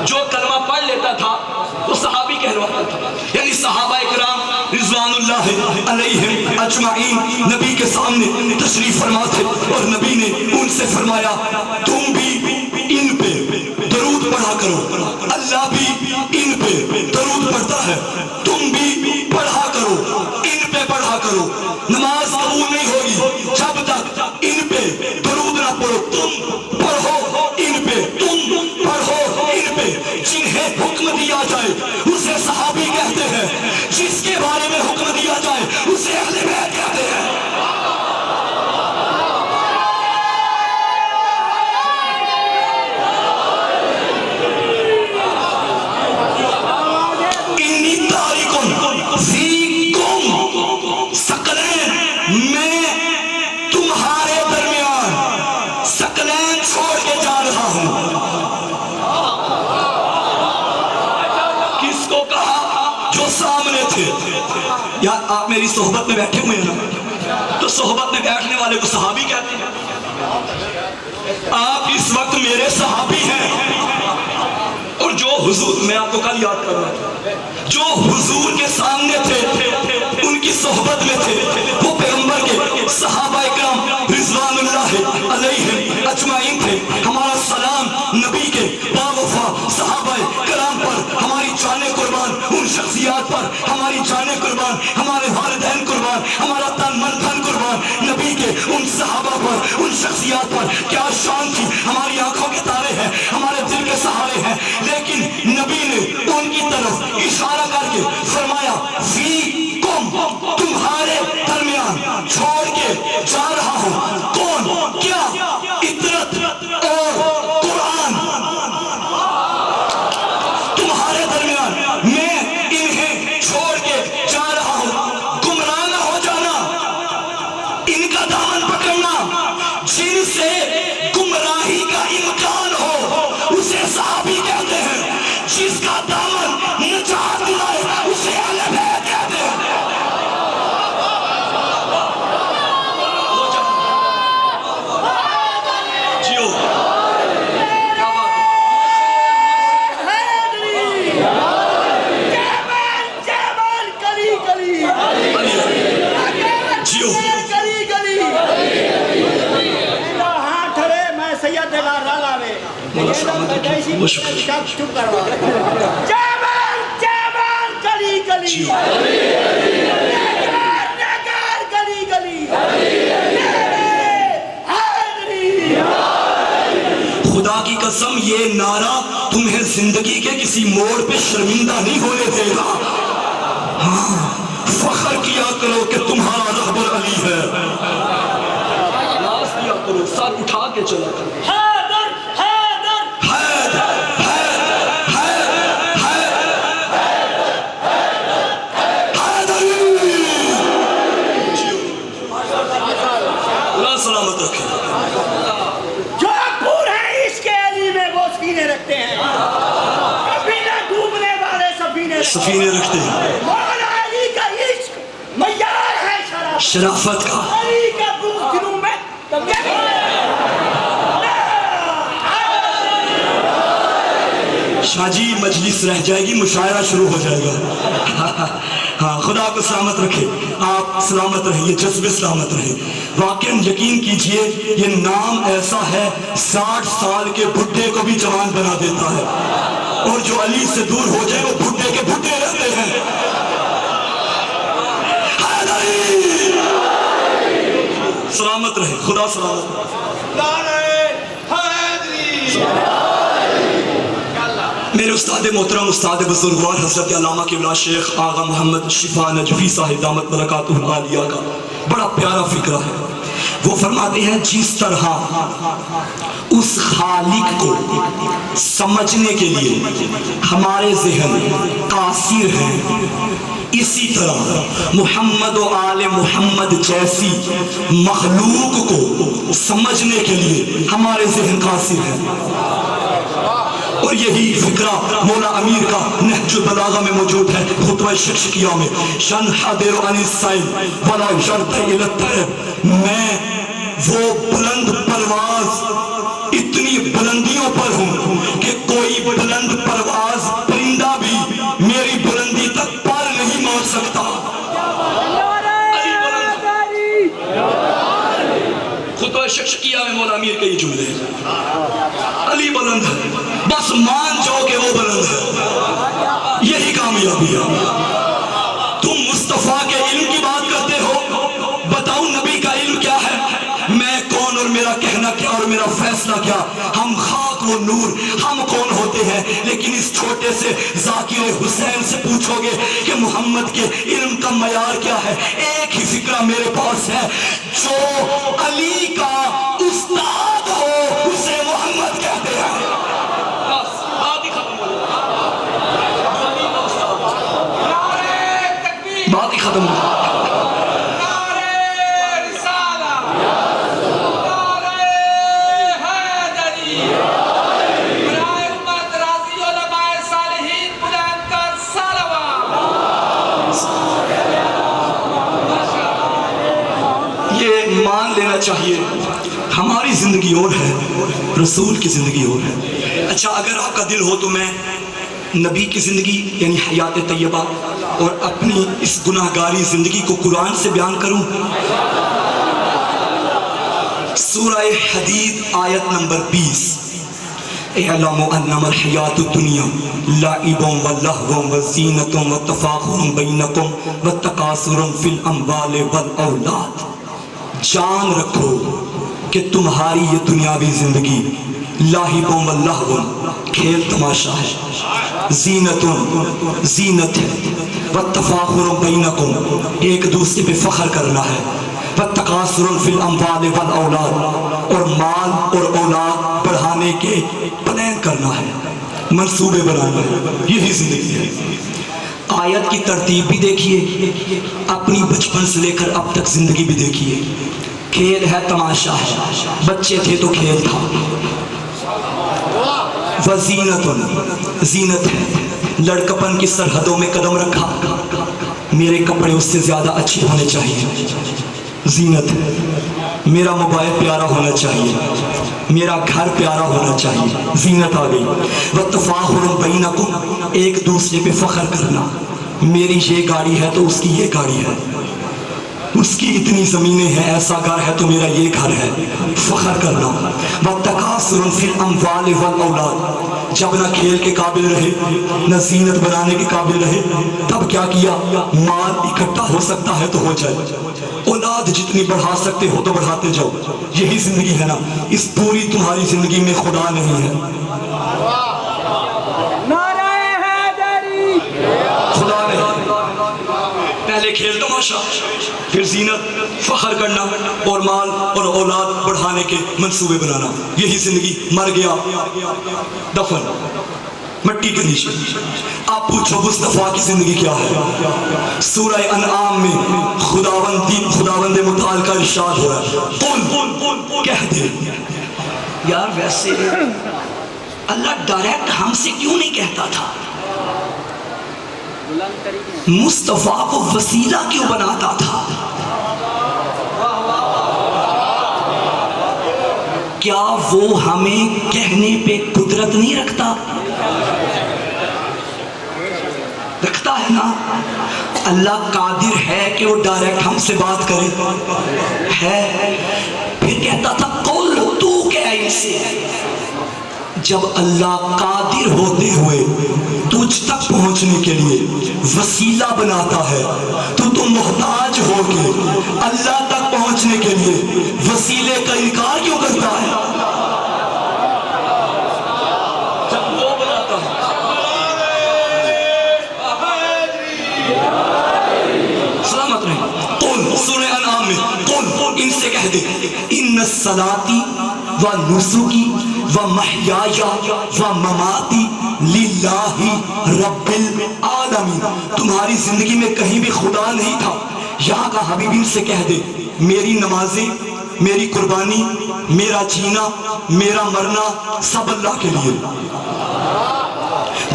جو کلمہ پڑھ لیتا تھا وہ صحابی کہلواتا تھا. یعنی صحابہ اکرام رضوان اللہ علیہم اجمعین نبی کے سامنے تشریف فرما تھے, اور نبی نے ان سے فرمایا تم بھی ان پہ درود پڑھا کرو. اللہ بھی ان پہ درود پڑھتا ہے, تم بھی پڑھا کرو, ان پہ پڑھا کرو. نماز قبول نہیں ہوگی جب تک ان پہ درود نہ پڑھو. تم پڑھو ان پہ, تم پڑھو ان پہ. جنہیں حکم دیا جائے اسے صحابی کہتے ہیں, جس کے بارے میں حکم دیا جائے اسے اہل بیت کہتے ہیں. میں تمہارے درمیان ثقلین چھوڑ کے جا رہا ہوں. کس کو کہا؟ جو سامنے تھے. یار آپ میری صحبت میں بیٹھے ہوئے ہیں نا, تو صحبت میں بیٹھنے والے کو صحابی کہتے ہیں. آپ اس وقت میرے صحابی ہیں, اور جو حضور, میں آپ کو کل یاد کر رہا ہوں, جو حضور کے سامنے تھے ان کی صحبت میں تھے, وہ پیغمبر کے صحابہ اکرام رضوان اللہ علیہم اجمعین تھے. ہمارا سلام ہماری جانیں قربان، ہمارے والدین قربان، ہمارا تن من دھن قربان، نبی کے ان صحابہ پر، ان شخصیات پر کیا شان تھی. ہماری آنکھوں کے تارے ہیں، ہمارے دل کے سہارے ہیں، لیکن نبی نے ان کی طرف اشارہ کر کے فرمایا فیکم، تمہارے درمیان چھوڑ کے جا رہا ہوں کون، کیا، اطرت اور قرآن. تمہارے درمیان میں انہیں چھوڑ کے جا رہا ہوں، گمراہ نہ ہو جانا، ان کا دامن پکڑنا. جن سے گمراہی کا امکان ہو اسے صحابی کہتے ہیں، جس کا دامن نجات دلائے اسے اہل بیت کہتے ہیں. جیو جیو خدا کی قسم یہ نعرہ تمہیں زندگی کے کسی موڑ پہ شرمندہ نہیں ہونے دے گا. ہاں فخر کیا کرو کہ تمہارا رہبر علی ہے. ناز کیا کرو، سر اٹھا کے چلا کرو. حیدر حیدر حیدر حیدر حیدر اللہ سلامت رکھے. جو پور ہیں اس کے علی میں وہ سینے رکھتے ہیں، کبھی نہ ڈوبنے والے سفینے رکھتے ہیں. مولا علی کا عشق معیار ہے شرافت کا. علی کا بغض دلوں میں شاہ جی مجلس رہ جائے گی، مشاعرہ شروع ہو جائے گا. ہاں خدا کو سلامت رکھے، آپ سلامت رہیں، یہ جذبے سلامت رہیں. واقعاً یقین کیجئے یہ نام ایسا ہے 60 سال کے بڈھے کو بھی جوان بنا دیتا ہے، اور جو علی سے دور ہو جائے وہ بڈھے کے بڈھے رہتے ہیں. سلامت رہے، خدا سلامت رہے. میرے استاد محترم، استاد بزرگوار حضرت علامہ قبلہ شیخ آغا محمد شفا نجفی صاحب دامت برکاتہ العالیہ کا بڑا پیارا فکرہ ہے. وہ فرماتے ہیں جس طرح اس خالق کو سمجھنے کے لیے ہمارے ذہن قاصر ہیں، اسی طرح محمد و آل محمد جیسی مخلوق کو سمجھنے کے لیے ہمارے ذہن قاصر ہیں. اور یہی فکرہ مولا امیر کا نہج البلاغہ میں موجود ہے، خطبہ شکشکیہ میں. شنحدر عن السیل ولا یرتع الی الطیر، میں وہ بلند پرواز اتنی بلندیوں پر ہوں کہ کوئی بلند پرواز پرندہ بھی میری بلندی تک پر نہیں مار سکتا. خطبہ شکشکیہ میں مولا امیر کے یہ جملے ہیں. علی بلند ہے، بس مان جاؤ کہ وہ بلند ہے، یہی کامیابی ہے. تم مصطفیٰ کے علم کی بات کرتے ہو، بتاؤ نبی کا علم کیا ہے؟ میں کون اور میرا کہنا کیا اور میرا فیصلہ کیا؟ ہم خاک و نور، ہم کون ہوتے ہیں؟ لیکن اس چھوٹے سے ذاکر حسین سے پوچھو گے کہ محمد کے علم کا معیار کیا ہے، ایک ہی فکرہ میرے پاس ہے، جو علی کا استاد ہو اسے محمد کہتے ہیں. بات ہی ختم ہو. یہ مان لینا چاہیے ہماری زندگی اور ہے، رسول کی زندگی اور ہے. اچھا اگر آپ کا دل ہو تو میں نبی کی زندگی یعنی حیات طیبہ اور اپنی اس گناہگاری زندگی کو قرآن سے بیان کروں. سورہ حدید آیت نمبر 20. اعلموا انما الحیات الدنیا لعب ولہو وزینۃ وتفاخر بینکم وتکاثر فی الاموال والاولاد. جان رکھو کہ تمہاری یہ دنیاوی زندگی لاہب و لہو کھیل تماشا ہے، زینت ہے، والتفاخر بینکم ایک دوسرے پہ فخر کرنا ہے، والتکاثر فی الاموال والاولاد اور مال اور اولاد بڑھانے کے پلان کرنا ہے، منصوبے بنانا ہے، یہی زندگی ہے. آیت کی ترتیب بھی دیکھیے، اپنی بچپن سے لے کر اب تک زندگی بھی دیکھیے. کھیل ہے، تماشا ہے، بچے تھے تو کھیل تھا. زینت ہے، لڑکپن کی سرحدوں میں قدم رکھا، میرے کپڑے اس سے زیادہ اچھے ہونے چاہیے. زینت ہے، میرا موبائل پیارا ہونا چاہیے، میرا گھر پیارا ہونا چاہیے. زینت آ گئی. وتفاخر بینکم ایک دوسرے پہ فخر کرنا، میری یہ گاڑی ہے تو اس کی یہ گاڑی ہے، اس کی اتنی زمینیں ہیں، ایسا گھر ہے تو میرا یہ گھر ہے، فخر کرنا. وَتَكَاثُرٌ فِي الْأَمْوَالِ وَالْأَوْلَادِ جب نہ کھیل کے قابل رہے نہ زینت بنانے کے قابل رہے، تب کیا کیا؟ مال اکٹھا ہو سکتا ہے تو ہو جائے، اولاد جتنی بڑھا سکتے ہو تو بڑھاتے جاؤ. یہی زندگی ہے نا. اس پوری تمہاری زندگی میں خدا نہیں ہے، خدا نہیں. پہلے کھیل تماشا، پھر زینت، فخر کرنا اور مال اور اولاد بڑھانے کے منصوبے بنانا. یہی زندگی. مر گیا، دفن، مٹی کے نیچے. آپ پوچھو مصطفیٰ کی زندگی کیا ہے؟ سورہ انعام میں خداوند متعال کا ارشاد ہو رہا ہے، کہہ دے. یار ویسے اللہ ڈائریکٹ ہم سے کیوں نہیں کہتا تھا؟ مصطفیٰ کو وسیلہ کیوں بناتا تھا؟ کیا وہ ہمیں کہنے پہ قدرت نہیں رکھتا؟ رکھتا ہے نا. اللہ قادر ہے کہ وہ ڈائریکٹ ہم سے بات کرے ہے. پھر کہتا تھا قول تو کہہ ان سے. جب اللہ قادر ہوتے ہوئے تجھ تک پہنچنے کے لیے وسیلہ بناتا ہے تو تم محتاج ہو کے اللہ تک پہنچنے کے لیے وسیلے کا انکار کیوں کرتا ہے؟ جب وہ بناتا ہے. سلامت رہے. قل سورہ انعام میں قل ان سے کہہ دے ان الصلاتی و نسکی و محیای و مماتی للہ رب العالمین. تمہاری زندگی میں کہیں بھی خدا نہیں تھا. یہاں کا حبیبین سے کہہ دے میری نمازیں، میری قربانی، میرا جینا، میرا مرنا سب اللہ کے لیے.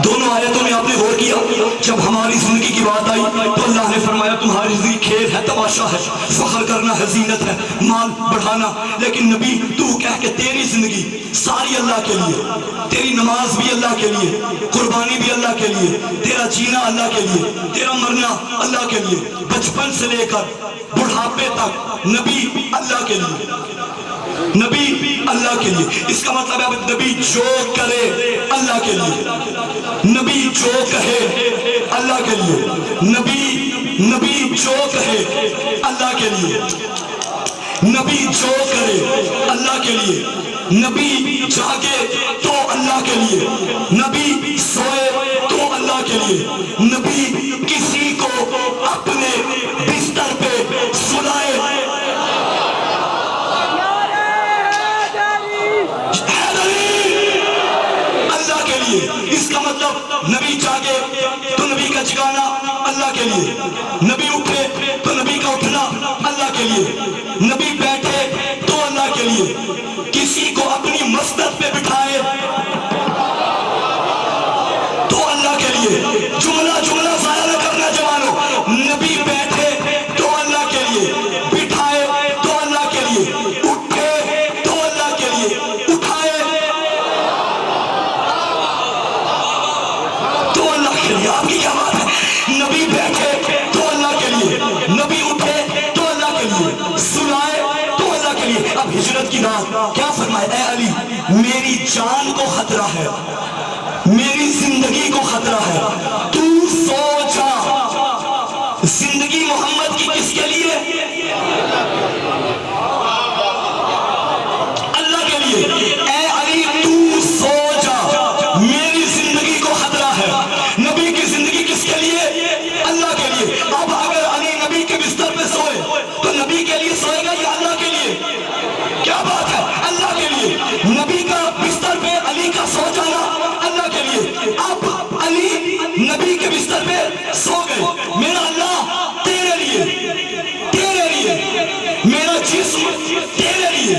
دونوں آیتوں میں آپ نے غور کیا. جب ہماری زندگی کی بات آئی تو اللہ نے فرمایا تمہاری زندگی کھیل ہے، تماشا ہے، فخر کرنا ہے، زینت ہے، مال بڑھانا. لیکن نبی تو کہہ کہ تیری زندگی ساری اللہ کے لیے، تیری نماز بھی اللہ کے لیے، قربانی بھی اللہ کے لیے، تیرا جینا اللہ کے لیے، تیرا مرنا اللہ کے لیے، بچپن سے لے کر بڑھاپے تک نبی اللہ کے لیے، نبی اللہ کے لیے. اس کا مطلب ہے نبی جو کرے اللہ کے لیے، نبی جو کہے اللہ کے لیے، نبی جو کہے اللہ کے لیے، نبی جو کرے اللہ کے لیے، نبی جاگے تو اللہ کے لیے، نبی سوئے تو اللہ کے لیے، نبی کسی کو اپنے بستر پہ سلائے اللہ کے لیے. اس کا مطلب نبی جاگے تو نبی کا جگانا اللہ کے لیے، نبی اٹھے تو نبی کا اٹھنا اللہ کے لیے، نبی بیٹھے تو اللہ کے لیے، کسی کو اپنی مسند پہ بٹھائے تو اللہ کے لیے. جملہ ضائع نہ کرنا جوانوں. نبی بیٹھے تو اللہ کے لیے، بٹھائے تو اللہ کے لیے، اٹھے تو اللہ کے لیے، اٹھائے تو اللہ کے لیے. آپ کی کیا بات ہے؟ نبی بیٹھے تو اللہ کے لیے، نبی اٹھے تو اللہ کے لیے، سلائے تو اللہ کے لیے. اب ہجرت کی رات کیا فرمائے؟ اے علی میری جان کو خطرہ ہے، میری زندگی کو خطرہ ہے، تو سوچا زندگی محمد کی کس کے لیے؟ اللہ کے لیے۔ اے علی تو سوچا میری زندگی کو خطرہ ہے، نبی کی زندگی کس کے لیے؟ اللہ کے لیے۔ اب اگر علی نبی کے بستر پہ سوئے تو نبی کے لیے سوئے گا یا اللہ کے لیے؟ کیا بات ہے، اللہ کے لیے۔ نبی کا بستر پہ علی کا سو جانا اللہ کے لیے۔ اب علی نبی کے بستر پہ سو گئے، میرا اللہ تیرے لیے، تیرے لیے، میرا جسم تیرے لیے،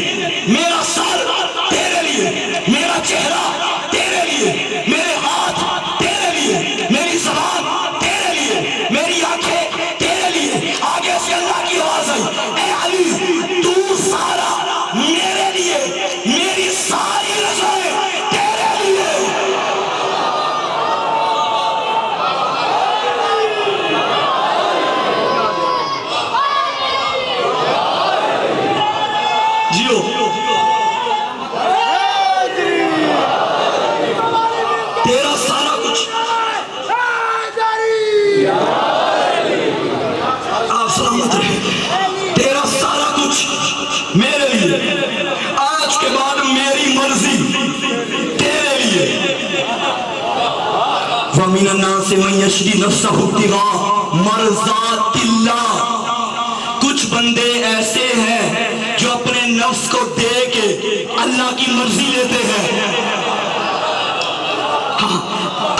میرا سر تیرے لیے، میرا چہرہ تیرے لیے، میرے ہاتھ تیرے لیے، میری زبان تیرے لیے، میری آنکھیں تیرے لیے۔ آگے سے اللہ کی آواز آئی، اے علی تو سارا میرے لیے، میری ساری رضائیں تیرے لیے۔ جیو تیرا سارا کچھ، آپ سلامت رہے، تیرا سارا کچھ میرے لیے، آج کے بعد میری مرضی تیرے لیے۔ وَمِنَ النَّاسِ مَن يَشْرِي نَفْسَهُ ابْتِغَاءَ مَرْضَاتِ اللَّهِ، کچھ بندے ایسے ہیں جو اپنے نفس کو دے کے اللہ کی مرضی لیتے ہیں۔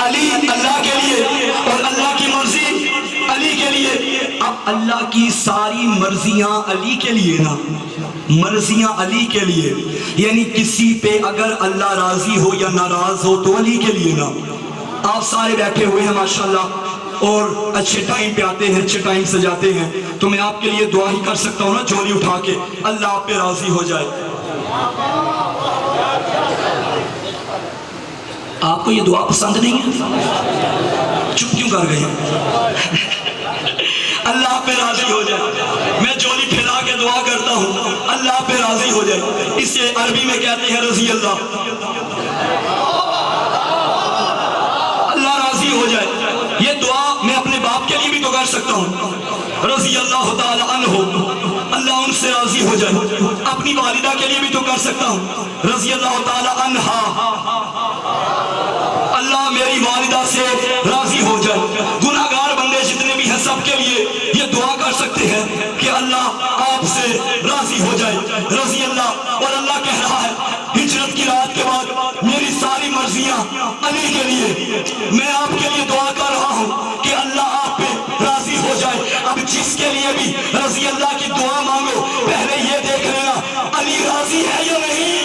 علی اللہ کے لیے اور اللہ کی مرضی علی کے لیے۔ اب اللہ کی ساری مرضیاں علی کے لیے نا، مرضیاں علی کے لیے، یعنی کسی پہ اگر اللہ راضی ہو یا ناراض ہو تو علی کے لیے نا۔ آپ سارے بیٹھے ہوئے ہیں ماشاءاللہ اور اچھے ٹائم پہ آتے ہیں، اچھے ٹائم سے جاتے ہیں، تو میں آپ کے لیے دعا ہی کر سکتا ہوں نا جھولی اٹھا کے، اللہ آپ پہ راضی ہو جائے۔ آپ کو یہ دعا پسند نہیں ہے؟ چپ کیوں کر گئے؟ اللہ آپ پہ راضی ہو جائے، میں جھولی پھیلا کے دعا کرتا ہوں اللہ آپ پہ راضی ہو جائے۔ اسے عربی میں کہتے ہیں رضی اللہ، اللہ راضی ہو جائے۔ یہ دعا میں اپنے باپ کے لیے بھی تو کر سکتا ہوں، رضی اللہ تعالی عنہ، اللہ ان سے راضی ہو جائے۔ اپنی والدہ کے لیے بھی تو کر سکتا ہوں، رضی اللہ تعالی عنہا، اللہ میری والدہ سے راضی ہو جائے۔ گناہگار بندے جتنے بھی ہیں سب کے لیے یہ دعا کر سکتے ہیں کہ اللہ آپ سے راضی ہو جائے، رضی اللہ۔ اور اللہ کہہ رہا ہے ہجرت کی رات کے بعد میری ساری مرضیاں علی کے لیے، میں آپ کے لیے دعا کر رہا ہوں کہ اللہ آپ پہ راضی ہو جائے۔ اب جس کے لیے بھی رضی اللہ کی دعا مانگو پہلے یہ دیکھ لینا علی راضی ہے یا نہیں۔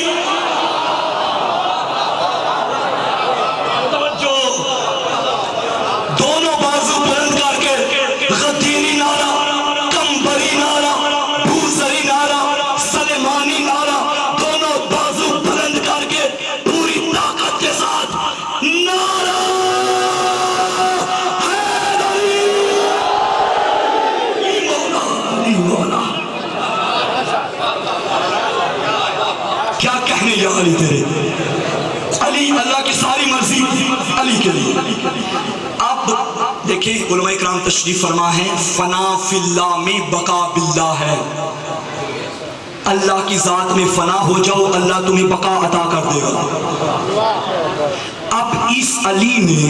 علی تیرے، علی اللہ کی ساری مرضی علی کے لیے۔ آپ دیکھیں علماء کرام تشریف فرما ہے، فنا فی اللہ میں بقا باللہ ہے۔ اللہ کی ذات میں فنا ہو جاؤ اللہ تمہیں بقا عطا کر دے گا۔ اب اس علی نے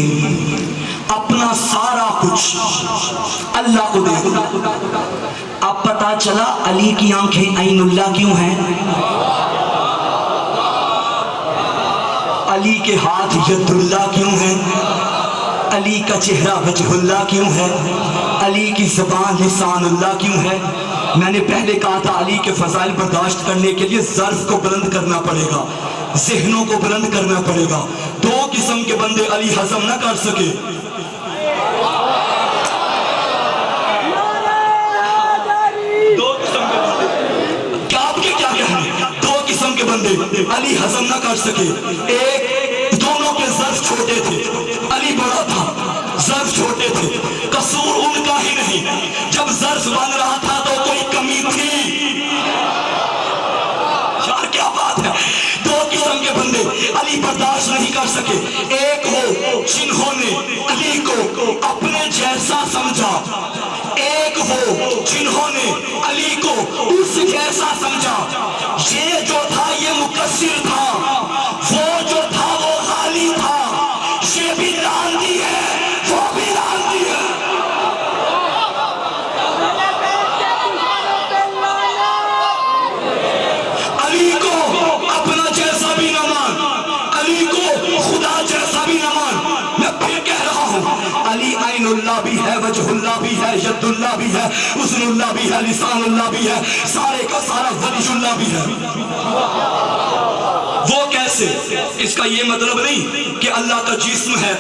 اپنا سارا کچھ اللہ کو دے دیا۔ اب پتا چلا علی کی آنکھیں عین اللہ کیوں ہیں، علی کے ہاتھ ید اللہ کیوں ہیں، علی کا چہرہ وجہ اللہ کیوں ہے، علی کی زبان لسان اللہ کیوں ہے۔ میں نے پہلے کہا تھا علی کے فضائل برداشت کرنے کے لیے ظرف کو بلند کرنا پڑے گا، ذہنوں کو بلند کرنا پڑے گا۔ دو قسم کے بندے علی ہضم نہ کر سکے۔ دو قسم کے بندے، کیا آپ کے کیا کہنے، دو قسم کے بندے علی ہضم نہ کر سکے۔ ایک، دونوں کے ظرف چھوٹے تھے، علی بڑا تھا، ظرف چھوٹے تھے، قصور ان کا ہی نہیں، جب ظرف بن رہا تھا تو کوئی کمی تھی۔ یار کیا بات ہے، دو قسم کے بندے علی علی برداشت نہیں کر سکے. ایک وہ جنہوں نے علی کو اپنے جیسا سمجھا, ایک وہ جنہوں نے علی کو اس جیسا سمجھا. یہ جو تھا یہ مقصر تھا, وہ جو تھا وہ غالی تھا. یہ بھی راندی ہے, وہ بھی راندی ہے. علی کو اپنا جیسا بھی نہ مان, علی کو خدا جیسا بھی نہ مان. میں پھر کہہ رہا ہوں, علی عین اللہ بھی ہے, وجہ اللہ بھی ہے, ید اللہ بھی ہے, حسن اللہ بھی ہے, لسان اللہ بھی ہے, سارے کا سارا ولی اللہ بھی ہے. وہ کیسے؟ اس کا یہ مطلب نہیں کہ اللہ کا جسم ہے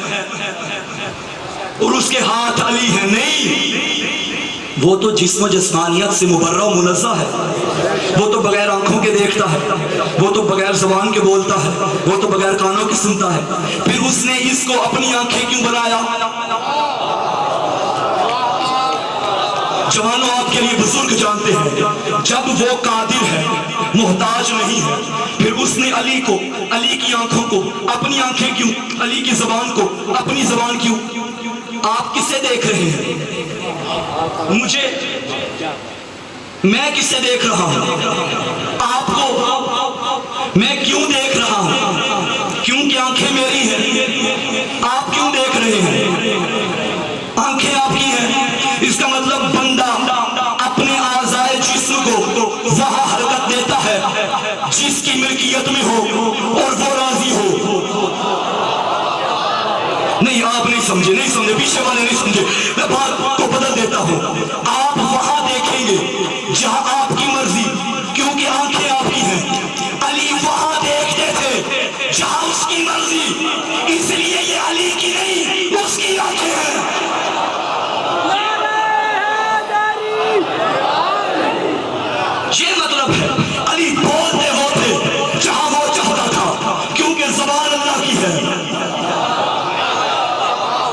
اور اس کے ہاتھ علی ہیں, نہیں. وہ تو جسم و جسمانیت سے مبرہ و منزہ ہے. وہ تو بغیر آنکھوں کے دیکھتا ہے, وہ تو بغیر زبان کے بولتا ہے, وہ تو بغیر کانوں کے سنتا ہے. پھر اس نے اس کو اپنی آنکھیں کیوں بنایا؟ جوانوں, آپ کے لیے بزرگ جانتے ہیں, جب وہ قادر ہے, محتاج نہیں ہے, پھر اس نے علی کو, علی کی آنکھوں کو اپنی آنکھیں کیوں, علی کی زبان کو اپنی زبان کیوں؟ آپ کسے دیکھ رہے ہیں؟ مجھے, میں کسے دیکھ رہا ہوں؟ آپ کو. میں کیوں دیکھ رہا ہوں؟ کیونکہ آنکھیں میری ہیں. آپ کیوں دیکھ رہے ہیں؟ آنکھیں آپ کی ہیں. اس کا مطلب بندہ اپنے اعضائے جسم کو وہاں حرکت دیتا ہے جس کی ملکیت میں ہو اور وہ راضی ہو. نہیں, آپ نہیں سمجھے, نہیں سمجھے, پیچھے والے نہیں سمجھے. میں بات کو بدل دیتا ہوں. آپ وہاں دیکھیں گے جہاں آپ کی مرضی, کیونکہ آنکھیں آپ کی ہیں. علی وہاں دیکھتے تھے جہاں اس کی مرضی, اس لیے یہ علی کی نہیں اس کی آنکھیں ہیں. یہ مطلب ہے علی بولتے ہوتے جہاں وہ چاہتا تھا, کیونکہ زبان اللہ کی ہے.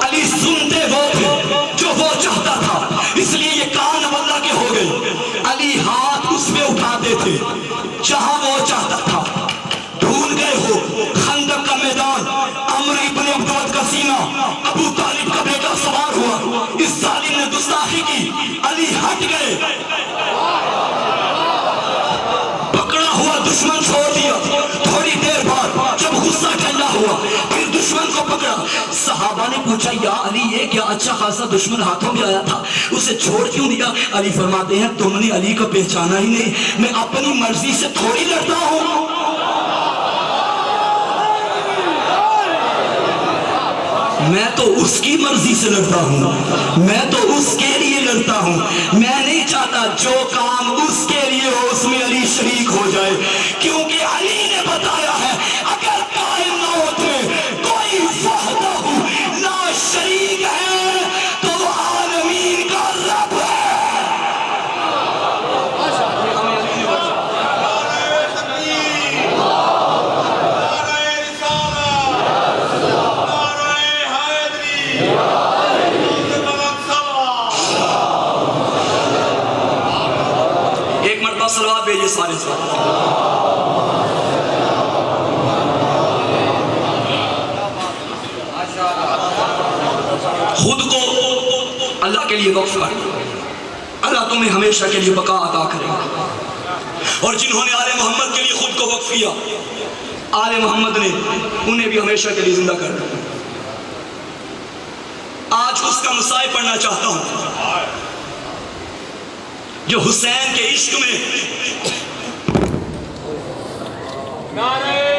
علی سنتے وہ تھے جو وہ چاہتا تھا, اس لیے یہ کان اب اللہ کے ہو گئے. علی ہاتھ اس پہ اٹھاتے تھے جہاں وہ چاہتا تھا. بھول گئے ہو خندق کا میدان, عمرو ابن عبد کا سینہ, ابو طالب کا بیٹا سوار ہوا, اس ظالم نے گستاخی کی, علی ہٹ گئے. پکڑا ہوا دشمن چھوڑ دیا. تھوڑی دیر بعد جب غصہ ٹھنڈا ہوا پھر دشمن کو پکڑا. صحابہ نے پوچھا, یا علی یہ کیا اچھا خاصا دشمن ہاتھوں میں آیا تھا, اسے چھوڑ کیوں دیا؟ علی فرماتے ہیں, تم نے علی کو پہچانا ہی نہیں. میں اپنی مرضی سے تھوڑی لڑتا ہوں. میں تو اس کی مرضی سے لڑتا ہوں, میں تو اس کے لیے لڑتا ہوں. میں نہیں چاہتا جو کام اس کے لیے ہو اس میں علی شریک ہو جائے, کیونکہ علی نے بتایا ہے اگر کائنات میں کوئی وحدہ لا شریک ہے تو وہ عالمین کا رب ہے. ایک مرتبہ صلوات بھیجئے سارے ساتھ. خود کو اللہ کے لیے وقف کر, اللہ تمہیں ہمیشہ کے لیے بقا عطا کرے گا. اور جنہوں نے آل محمد کے لیے خود کو وقف کیا, آل محمد نے انہیں بھی ہمیشہ کے لیے زندہ کر دیا. آج اس کا مسائل پڑھنا چاہتا ہوں جو حسین کے عشق میں نعرہ